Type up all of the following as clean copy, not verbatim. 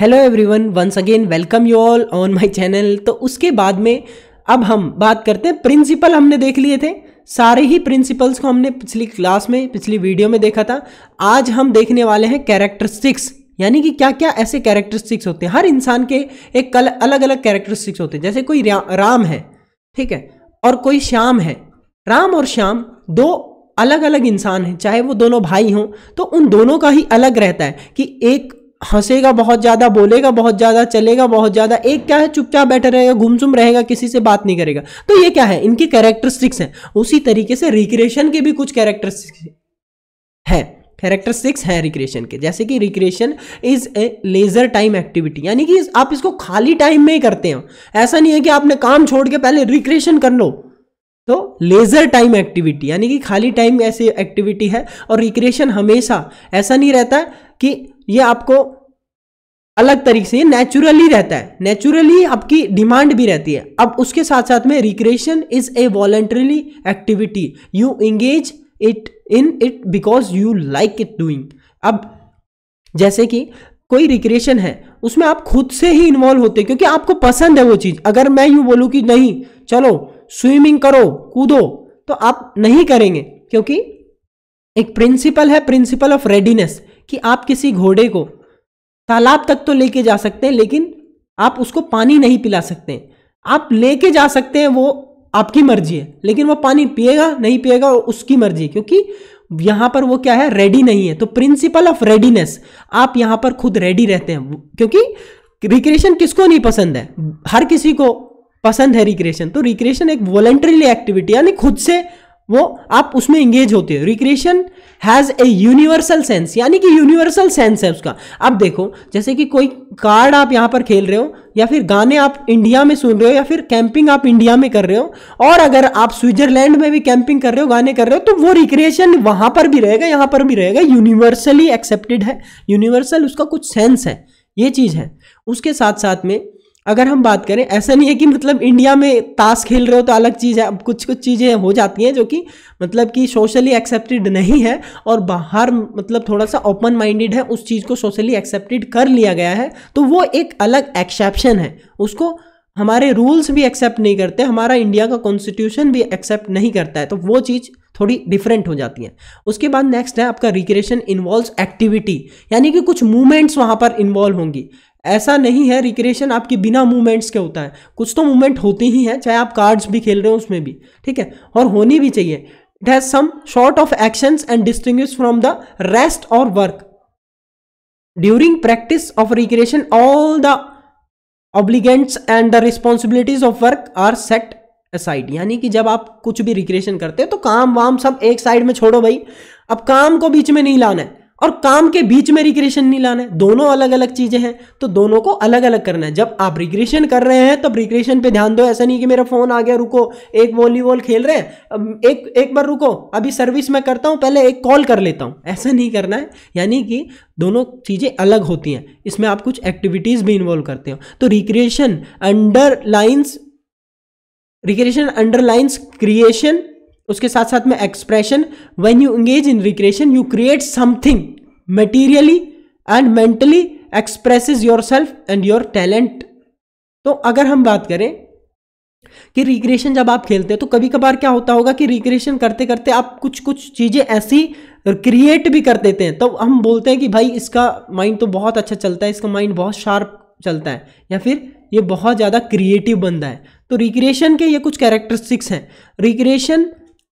Hello everyone, once again welcome you all on my channel. तो उसके बाद में अब हम बात करते हैं प्रिंसिपल। हमने देख लिए थे सारे ही प्रिंसिपल्स को, हमने पिछली क्लास में पिछली वीडियो में देखा था। आज हम देखने वाले हैं कैरेक्टरिस्टिक्स, यानी कि क्या क्या ऐसे कैरेक्टरिस्टिक्स होते हैं। हर इंसान के एक अलग अलग कैरेक्टरिस्टिक्स होते हैं। जैसे कोई राम है, ठीक है, और कोई श्याम है। राम और श्याम दो अलग अलग इंसान हैं, चाहे वो दोनों भाई हों, तो उन दोनों का ही अलग रहता है कि एक हंसेगा बहुत ज्यादा, बोलेगा बहुत ज्यादा, चलेगा बहुत ज्यादा। एक क्या है, चुपचाप बैठा रहेगा, गुमसुम रहेगा, किसी से बात नहीं करेगा। तो ये क्या है, इनकी कैरेक्टरिस्टिक्स हैं। उसी तरीके से रिक्रिएशन के भी कुछ कैरेक्टरिस्टिक्स है रिक्रिएशन के। जैसे कि recreation is a leisure time activity, यानी कि आप इसको खाली टाइम में ही करते हो। ऐसा नहीं है कि आपने काम छोड़ के पहले रिक्रिएशन कर लो। तो लेजर टाइम एक्टिविटी यानी कि खाली टाइम ऐसी एक्टिविटी है। और रिक्रिएशन हमेशा ऐसा नहीं रहता कि ये आपको अलग तरीके से, नेचुरली रहता है, नेचुरली आपकी डिमांड भी रहती है। अब उसके साथ साथ में recreation is a voluntarily activity, you engage it in it because you like it doing. अब जैसे कि कोई रिक्रिएशन है, उसमें आप खुद से ही इन्वॉल्व होते हैं क्योंकि आपको पसंद है वो चीज। अगर मैं यूं बोलूं कि नहीं चलो स्विमिंग करो, कूदो, तो आप नहीं करेंगे, क्योंकि एक प्रिंसिपल है, प्रिंसिपल ऑफ रेडीनेस, कि आप किसी घोड़े को तालाब तक तो लेके जा सकते हैं, लेकिन आप उसको पानी नहीं पिला सकते। आप लेके जा सकते हैं, वो आपकी मर्जी है, लेकिन वो पानी पिएगा नहीं पिएगा उसकी मर्जी, क्योंकि यहां पर वो क्या है, रेडी नहीं है। तो प्रिंसिपल ऑफ रेडीनेस, आप यहां पर खुद रेडी रहते हैं, क्योंकि रिक्रिएशन किसको नहीं पसंद है, हर किसी को पसंद है रिक्रिएशन। तो रिक्रिएशन एक वॉलंटरीली एक्टिविटी, यानी खुद से वो आप उसमें एंगेज होते हो। Recreation has a universal sense, यानी कि यूनिवर्सल सेंस है उसका। अब देखो, जैसे कि कोई कार्ड आप यहां पर खेल रहे हो, या फिर गाने आप इंडिया में सुन रहे हो, या फिर कैंपिंग आप इंडिया में कर रहे हो, और अगर आप स्विट्जरलैंड में भी कैंपिंग कर रहे हो, गाने कर रहे हो, तो वो रिक्रिएशन वहां पर भी रहेगा, यहां पर भी रहेगा। यूनिवर्सली एक्सेप्टेड है, यूनिवर्सल उसका कुछ सेंस है, ये चीज है। उसके साथ साथ में अगर हम बात करें, ऐसा नहीं है कि मतलब इंडिया में ताश खेल रहे हो तो अलग चीज़ है। अब कुछ कुछ चीज़ें हो जाती हैं जो कि मतलब कि सोशली एक्सेप्टेड नहीं है, और बाहर मतलब थोड़ा सा ओपन माइंडेड है, उस चीज़ को सोशली एक्सेप्टेड कर लिया गया है, तो वो एक अलग एक्सेप्शन है। उसको हमारे रूल्स भी एक्सेप्ट नहीं करते, हमारा इंडिया का कॉन्स्टिट्यूशन भी एक्सेप्ट नहीं करता है, तो वो चीज़ थोड़ी डिफरेंट हो जाती है। उसके बाद नेक्स्ट है आपका रिक्रिएशन इन्वॉल्व्स एक्टिविटी, यानी कि कुछ मूवमेंट्स वहाँ पर इन्वॉल्व होंगी। ऐसा नहीं है रिक्रिएशन आपकी बिना मूवमेंट्स के होता है, कुछ तो मूवमेंट होती ही है, चाहे आप कार्ड्स भी खेल रहे हो उसमें भी, ठीक है, और होनी भी चाहिए। It has some sort of actions and distinguish from the rest और work. During practice of recreation all the obligants and the responsibilities of work are set aside, यानी कि जब आप कुछ भी रिक्रिएशन करते हैं तो काम वाम सब एक साइड में छोड़ो भाई। अब काम को बीच में नहीं लाना है, और काम के बीच में रिक्रिएशन नहीं लाना है, दोनों अलग अलग चीजें हैं, तो दोनों को अलग अलग करना है। जब आप रिक्रिएशन कर रहे हैं तब रिक्रिएशन पे ध्यान दो। ऐसा नहीं कि मेरा फोन आ गया, रुको एक वॉलीबॉल खेल रहे हैं, एक बार रुको, अभी सर्विस में करता हूं, पहले एक कॉल कर लेता हूं, ऐसा नहीं करना है। यानी कि दोनों चीजें अलग होती हैं, इसमें आप कुछ एक्टिविटीज भी इन्वॉल्व करते हो। तो रिक्रिएशन अंडरलाइंस क्रिएशन, उसके साथ साथ में expression. When you engage in recreation you create something materially and mentally expresses yourself and your talent. तो अगर हम बात करें कि रिक्रिएशन जब आप खेलते हैं तो कभी कभार क्या होता होगा कि रिक्रिएशन करते करते आप कुछ कुछ चीजें ऐसी क्रिएट भी कर देते हैं, तो हम बोलते हैं कि भाई इसका माइंड तो बहुत अच्छा चलता है, इसका माइंड बहुत शार्प चलता है, या फिर ये बहुत ज्यादा क्रिएटिव बंदा है। तो रिक्रिएशन के ये कुछ कैरेक्टरिस्टिक्स हैं। Recreation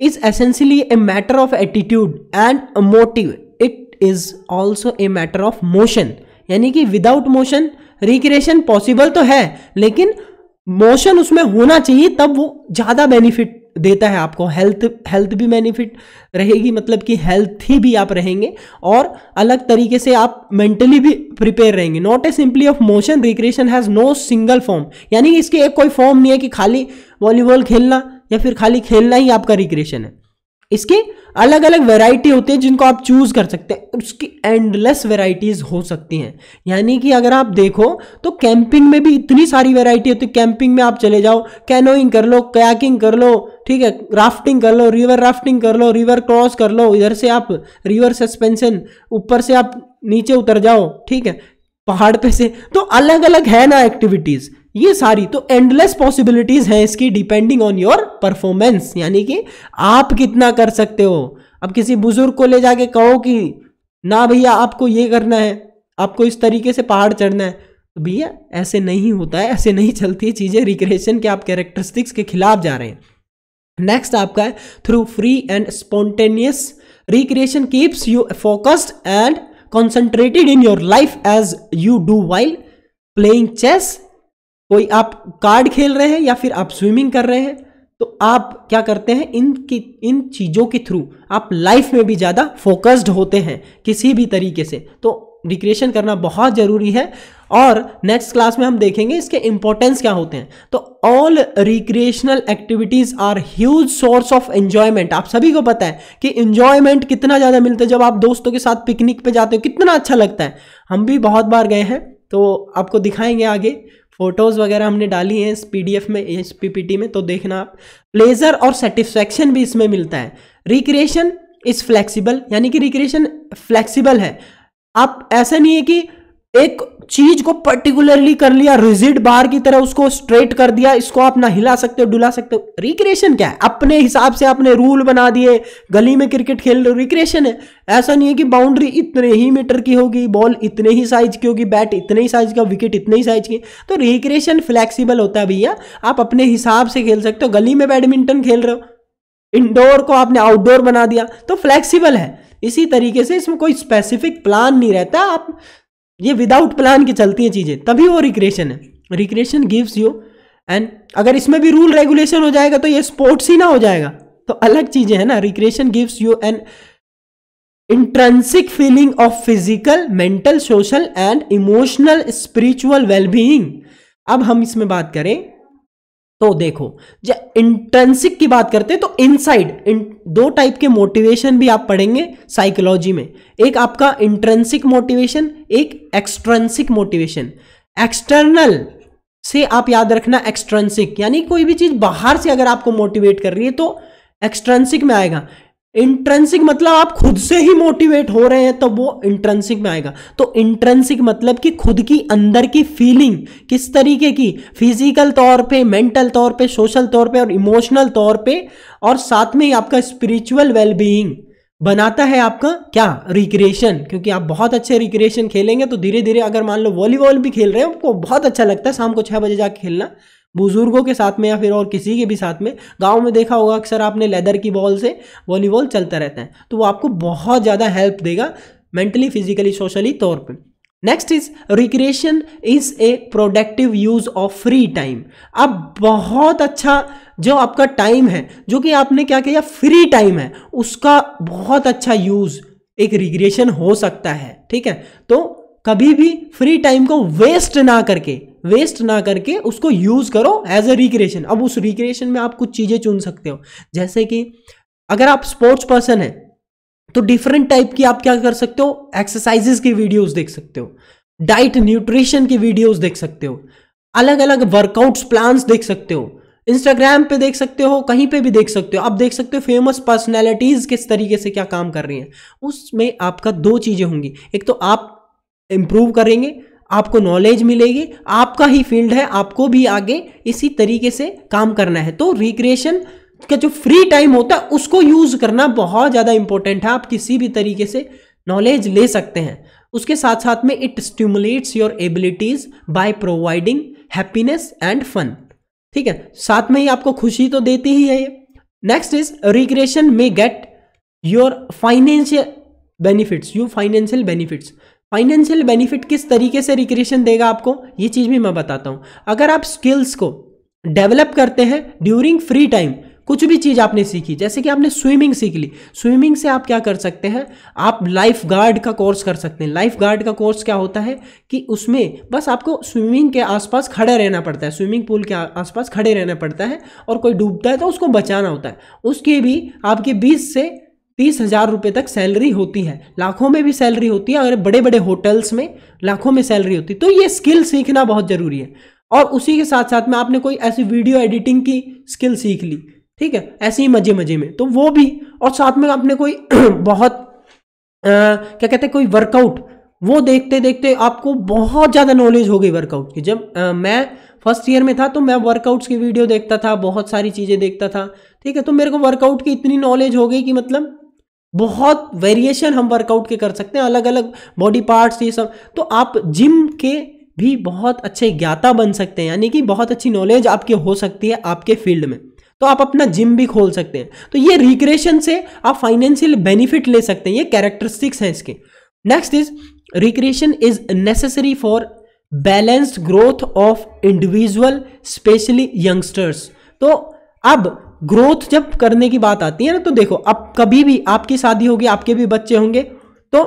is essentially a matter of attitude and a motive. It is also a matter of motion, यानी कि विदाउट मोशन रिक्रिएशन पॉसिबल तो है, लेकिन मोशन उसमें होना चाहिए, तब वो ज्यादा बेनिफिट देता है आपको। हेल्थ भी बेनिफिट रहेगी, मतलब कि हेल्थी भी आप रहेंगे, और अलग तरीके से आप मेंटली भी प्रिपेयर रहेंगे। Not a simply of motion, recreation has no single form, यानी कि इसके एक कोई फॉर्म नहीं है कि खाली वॉलीबॉल खेलना या फिर खाली खेलना ही आपका रिक्रिएशन है। इसके अलग अलग वैरायटी होती है जिनको आप चूज कर सकते हैं, उसकी एंडलेस वैरायटीज हो सकती हैं। यानी कि अगर आप देखो तो कैंपिंग में भी इतनी सारी वैरायटी होती है। कैंपिंग में आप चले जाओ, कैनोइंग कर लो, कयाकिंग कर लो, ठीक है, राफ्टिंग कर लो, रिवर राफ्टिंग कर लो, रिवर क्रॉस कर लो, इधर से आप रिवर सस्पेंशन, ऊपर से आप नीचे उतर जाओ, ठीक है, पहाड़ पे से, तो अलग अलग है ना एक्टिविटीज ये सारी, तो एंडलेस पॉसिबिलिटीज हैं इसकी, डिपेंडिंग ऑन योर परफॉर्मेंस, यानी कि आप कितना कर सकते हो। अब किसी बुजुर्ग को ले जाके कहो कि ना भैया आपको ये करना है, आपको इस तरीके से पहाड़ चढ़ना है, तो भैया ऐसे नहीं होता है, ऐसे नहीं चलती चीजें। रिक्रिएशन के आप कैरेक्टरिस्टिक्स के खिलाफ जा रहे हैं। नेक्स्ट आपका है through free and spontaneous recreation keeps you focused and concentrated in your life as you do while playing chess. कोई आप कार्ड खेल रहे हैं या फिर आप स्विमिंग कर रहे हैं, तो आप क्या करते हैं, इन चीजों के थ्रू आप लाइफ में भी ज्यादा फोकस्ड होते हैं किसी भी तरीके से। तो रिक्रिएशन करना बहुत जरूरी है, और नेक्स्ट क्लास में हम देखेंगे इसके इंपॉर्टेंस क्या होते हैं। तो all recreational activities are huge source of enjoyment. आप सभी को पता है कि एंजॉयमेंट कितना ज्यादा मिलता है जब आप दोस्तों के साथ पिकनिक पे जाते हो, कितना अच्छा लगता है। हम भी बहुत बार गए हैं, तो आपको दिखाएंगे आगे, फोटोज वगैरह हमने डाली हैं इस पीडीएफ में, इस पीपीटी में, तो देखना आप। प्लेजर और सेटिस्फैक्शन भी इसमें मिलता है। रिक्रिएशन इज फ्लेक्सिबल, यानी कि रिक्रिएशन फ्लेक्सिबल है। आप ऐसा नहीं है कि एक चीज को पर्टिकुलरली कर लिया, रिजिड बार की तरह उसको स्ट्रेट कर दिया, इसको आप ना हिला सकते हो, डुला सकते हो। रिक्रिएशन क्या है, अपने हिसाब से आपने रूल बना दिए, गली में क्रिकेट खेल रहे हो, रिक्रिएशन है। ऐसा नहीं है कि बाउंड्री इतने ही मीटर की होगी, बॉल इतने ही साइज की होगी, बैट इतने ही साइज का, विकेट इतने ही साइज की। तो रिक्रिएशन फ्लेक्सिबल होता है भैया, आप अपने हिसाब से खेल सकते हो। गली में बैडमिंटन खेल रहे हो, इंडोर को आपने आउटडोर बना दिया, तो फ्लेक्सिबल है। इसी तरीके से इसमें कोई स्पेसिफिक प्लान नहीं रहता, आप ये विदाउट प्लान की चलती हैं चीजें, तभी वो रिक्रिएशन है। रिक्रिएशन गिव्स यू, एंड अगर इसमें भी रूल रेगुलेशन हो जाएगा तो ये स्पोर्ट्स ही ना हो जाएगा, तो अलग चीजें है ना। Recreation gives you N intrinsic feeling of physical, mental, social and emotional spiritual wellbeing. अब हम इसमें बात करें तो देखो, जब इंट्रिंसिक की बात करते हैं तो इनसाइड दो टाइप के मोटिवेशन भी आप पढ़ेंगे साइकोलॉजी में। एक आपका इंट्रिंसिक मोटिवेशन, एक एक्सट्रिंसिक मोटिवेशन। एक्सटर्नल से आप याद रखना एक्सट्रिंसिक, यानी कोई भी चीज बाहर से अगर आपको मोटिवेट कर रही है तो एक्सट्रिंसिक में आएगा। इंट्रिंसिक मतलब आप खुद से ही मोटिवेट हो रहे हैं तो वो इंट्रिंसिक में आएगा। तो इंट्रिंसिक मतलब कि खुद की अंदर की फीलिंग किस तरीके की, फिजिकल तौर पे, मेंटल तौर पे, सोशल तौर पे और इमोशनल तौर पे, और साथ में ही आपका स्पिरिचुअल वेलबीइंग बनाता है आपका क्या, रिक्रिएशन। क्योंकि आप बहुत अच्छे रिक्रिएशन खेलेंगे तो धीरे धीरे, अगर मान लो वॉलीबॉल भी खेल रहे हो, आपको बहुत अच्छा लगता है शाम को 6 बजे जाके खेलना, बुजुर्गों के साथ में या फिर और किसी के भी साथ में। गांव में देखा होगा अक्सर आपने, लेदर की बॉल से वॉलीबॉल चलता रहता है, तो वो आपको बहुत ज़्यादा हेल्प देगा मेंटली, फिजिकली, सोशली तौर पे। Next is recreation is a productive use of free time. अब बहुत अच्छा जो आपका टाइम है, जो कि आपने क्या किया, फ्री टाइम है, उसका बहुत अच्छा यूज एक रिक्रिएशन हो सकता है। ठीक है, तो कभी भी फ्री टाइम को वेस्ट ना करके उसको यूज करो एज ए रिक्रिएशन। अब उस रिक्रिएशन में आप कुछ चीजें चुन सकते हो, जैसे कि अगर आप स्पोर्ट्स पर्सन है तो डिफरेंट टाइप की आप क्या कर सकते हो, एक्सरसाइजेस की वीडियोस देख सकते हो, डाइट न्यूट्रिशन की वीडियोस देख सकते हो, अलग अलग वर्कआउट्स प्लान्स देख सकते हो, इंस्टाग्राम पे देख सकते हो, कहीं पे भी देख सकते हो। आप देख सकते हो फेमस पर्सनैलिटीज किस तरीके से क्या काम कर रही हैं। उसमें आपका 2 चीजें होंगी, एक तो आप इंप्रूव करेंगे, आपको नॉलेज मिलेगी, आपका ही फील्ड है, आपको भी आगे इसी तरीके से काम करना है। तो रिक्रिएशन का जो फ्री टाइम होता है उसको यूज करना बहुत ज्यादा इंपॉर्टेंट है। आप किसी भी तरीके से नॉलेज ले सकते हैं। उसके साथ साथ में it stimulates your abilities by providing happiness and fun. ठीक है, साथ में ही आपको खुशी तो देती ही है ये। नेक्स्ट इज रिक्रिएशन में get your financial benefits. Financial benefit किस तरीके से रिक्रिएशन देगा आपको, ये चीज भी मैं बताता हूं। अगर आप स्किल्स को डेवलप करते हैं ड्यूरिंग फ्री टाइम, कुछ भी चीज आपने सीखी, जैसे कि आपने स्विमिंग सीख ली, स्विमिंग से आप क्या कर सकते हैं, आप लाइफ गार्ड का कोर्स कर सकते हैं। लाइफ गार्ड का कोर्स क्या होता है कि उसमें बस आपको स्विमिंग के आसपास खड़े रहना पड़ता है, स्विमिंग पूल के आसपास खड़े रहना पड़ता है, और कोई डूबता है तो उसको बचाना होता है। उसकी भी आपके 20 से 30,000 रुपये तक सैलरी होती है, लाखों में भी सैलरी होती है, अगर बड़े बड़े होटल्स में लाखों में सैलरी होती है। तो ये स्किल सीखना बहुत जरूरी है। और उसी के साथ साथ में आपने कोई ऐसी वीडियो एडिटिंग की स्किल सीख ली, ठीक है, ऐसे ही मजे मजे में, तो वो भी। और साथ में आपने कोई बहुत क्या कहते हैं, कोई वर्कआउट वो देखते देखते आपको बहुत ज़्यादा नॉलेज हो गई वर्कआउट की। जब मैं फर्स्ट ईयर में था तो मैं वर्कआउट्स की वीडियो देखता था, बहुत सारी चीज़ें देखता था, ठीक है। तो मेरे को वर्कआउट की इतनी नॉलेज हो गई कि मतलब बहुत वेरिएशन हम वर्कआउट के कर सकते हैं, अलग अलग बॉडी पार्ट्स ये सब। तो आप जिम के भी बहुत अच्छे ज्ञाता बन सकते हैं, यानी कि बहुत अच्छी नॉलेज आपकी हो सकती है आपके फील्ड में। तो आप अपना जिम भी खोल सकते हैं। तो ये रिक्रिएशन से आप फाइनेंशियल बेनिफिट ले सकते हैं, ये कैरेक्टरिस्टिक्स हैं इसके। Next is recreation is necessary for balanced growth of individual, specially youngsters. तो अब ग्रोथ जब करने की बात आती है ना, तो देखो अब कभी भी आपकी शादी होगी, आपके भी बच्चे होंगे, तो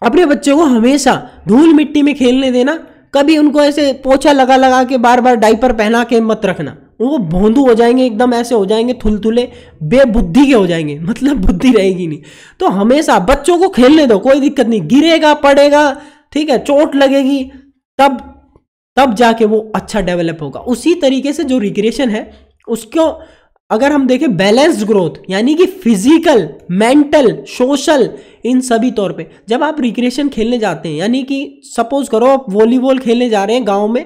अपने बच्चों को हमेशा धूल मिट्टी में खेलने देना। कभी उनको ऐसे पोछा लगा लगा के बार बार डाइपर पहना के मत रखना, वो भोंदू हो जाएंगे, एकदम ऐसे हो जाएंगे, थुलथुले बेबुद्धि के हो जाएंगे, मतलब बुद्धि रहेगी नहीं। तो हमेशा बच्चों को खेलने दो, कोई दिक्कत नहीं, गिरेगा पड़ेगा, ठीक है, चोट लगेगी, तब जाके वो अच्छा डेवलप होगा। उसी तरीके से जो रिक्रिएशन है उसको अगर हम देखें बैलेंस्ड ग्रोथ, यानी कि फिजिकल, मेंटल, सोशल, इन सभी तौर पे जब आप रिक्रिएशन खेलने जाते हैं, यानी कि सपोज करो आप वॉलीबॉल खेलने जा रहे हैं गांव में,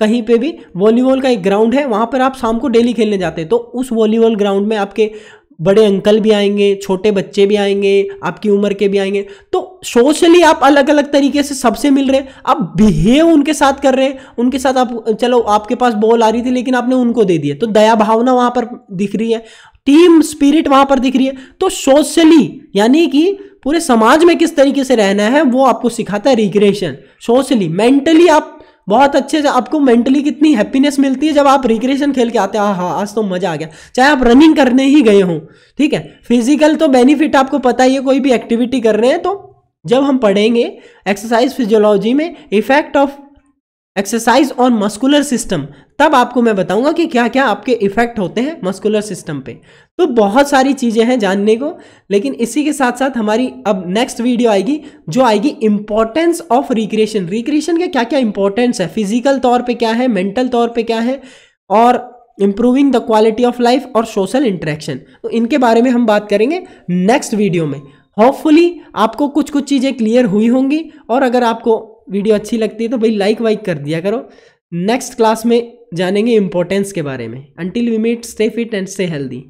कहीं पे भी वॉलीबॉल का एक ग्राउंड है, वहां पर आप शाम को डेली खेलने जाते हैं। तो उस वॉलीबॉल ग्राउंड में आपके बड़े अंकल भी आएंगे, छोटे बच्चे भी आएंगे, आपकी उम्र के भी आएंगे। तो सोशली आप अलग अलग तरीके से सबसे मिल रहे हैं, आप बिहेव उनके साथ कर रहे हैं, उनके साथ आप, चलो आपके पास बॉल आ रही थी लेकिन आपने उनको दे दिया, तो दया भावना वहां पर दिख रही है, टीम स्पिरिट वहां पर दिख रही है। तो सोशली यानी कि पूरे समाज में किस तरीके से रहना है वो आपको सिखाता है रिक्रिएशन। सोशली, मेंटली आप बहुत अच्छे से, आपको मेंटली कितनी हैप्पीनेस मिलती है जब आप रिक्रिएशन खेल के आते हैं, हाँ आज तो मजा आ गया, चाहे आप रनिंग करने ही गए हों, ठीक है। फिजिकल तो बेनिफिट आपको पता ही है, कोई भी एक्टिविटी कर रहे हैं। तो जब हम पढ़ेंगे एक्सरसाइज फिजियोलॉजी में effect of exercise on muscular system, तब आपको मैं बताऊंगा कि क्या क्या आपके इफेक्ट होते हैं मस्कुलर सिस्टम पे। तो बहुत सारी चीजें हैं जानने को, लेकिन इसी के साथ साथ हमारी अब नेक्स्ट वीडियो आएगी जो आएगी इंपॉर्टेंस ऑफ रिक्रिएशन। रिक्रिएशन के क्या क्या इंपॉर्टेंस है, फिजिकल तौर पे क्या है, मेंटल तौर पे क्या है, और improving the quality of life और सोशल इंटरेक्शन। तो इनके बारे में हम बात करेंगे नेक्स्ट वीडियो में। होपफुली आपको कुछ कुछ चीजें क्लियर हुई होंगी, और अगर आपको वीडियो अच्छी लगती है तो भाई लाइक वाइक कर दिया करो। नेक्स्ट क्लास में जानेंगे इंपॉर्टेंस के बारे में। Until we meet, stay fit and stay healthy.